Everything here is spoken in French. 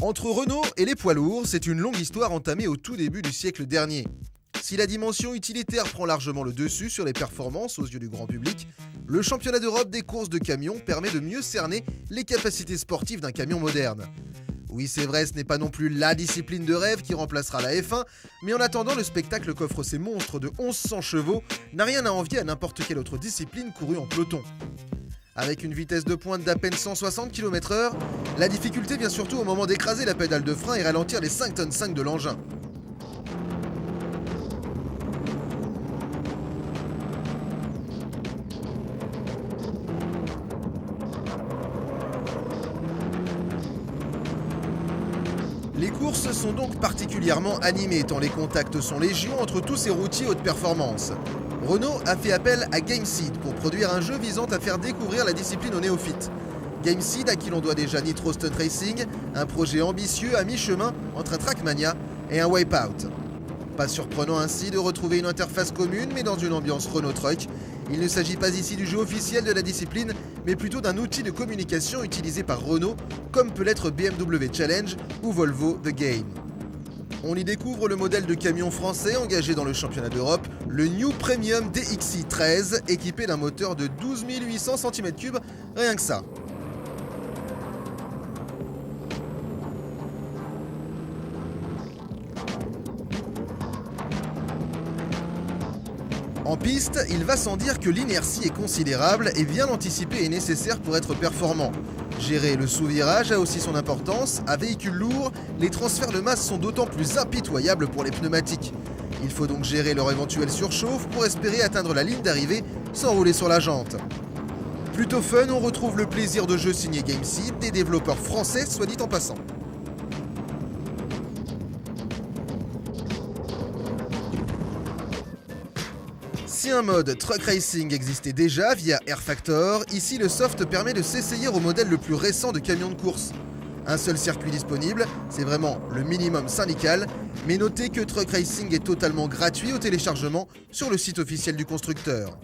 Entre Renault et les poids lourds, c'est une longue histoire entamée au tout début du siècle dernier. Si la dimension utilitaire prend largement le dessus sur les performances aux yeux du grand public, le championnat d'Europe des courses de camions permet de mieux cerner les capacités sportives d'un camion moderne. Oui, c'est vrai, ce n'est pas non plus la discipline de rêve qui remplacera la F1, mais en attendant, le spectacle qu'offrent ces monstres de 1100 chevaux n'a rien à envier à n'importe quelle autre discipline courue en peloton. Avec une vitesse de pointe d'à peine 160 km/h, la difficulté vient surtout au moment d'écraser la pédale de frein et ralentir les 5,5 tonnes de l'engin. Les courses sont donc particulièrement animées tant les contacts sont légion entre tous ces routiers haute performance. Renault a fait appel à Gameseed pour produire un jeu visant à faire découvrir la discipline aux néophytes. Gameseed, à qui l'on doit déjà Nitro Stunt Racing, un projet ambitieux à mi-chemin entre un Trackmania et un Wipeout. Pas surprenant ainsi de retrouver une interface commune mais dans une ambiance Renault Truck. Il ne s'agit pas ici du jeu officiel de la discipline, mais plutôt d'un outil de communication utilisé par Renault, comme peut l'être BMW Challenge ou Volvo The Game. On y découvre le modèle de camion français engagé dans le championnat d'Europe, le New Premium DXi 13, équipé d'un moteur de 12 800 cm3, rien que ça. En piste, il va sans dire que l'inertie est considérable et bien anticipée est nécessaire pour être performant. Gérer le sous-virage a aussi son importance. À véhicule lourd, les transferts de masse sont d'autant plus impitoyables pour les pneumatiques. Il faut donc gérer leur éventuelle surchauffe pour espérer atteindre la ligne d'arrivée sans rouler sur la jante. Plutôt fun, on retrouve le plaisir de jeu signé Gameseed, des développeurs français soit dit en passant. Si un mode Truck Racing existait déjà via Air Factor, ici le soft permet de s'essayer au modèle le plus récent de camion de course. Un seul circuit disponible, c'est vraiment le minimum syndical, mais notez que Truck Racing est totalement gratuit au téléchargement sur le site officiel du constructeur.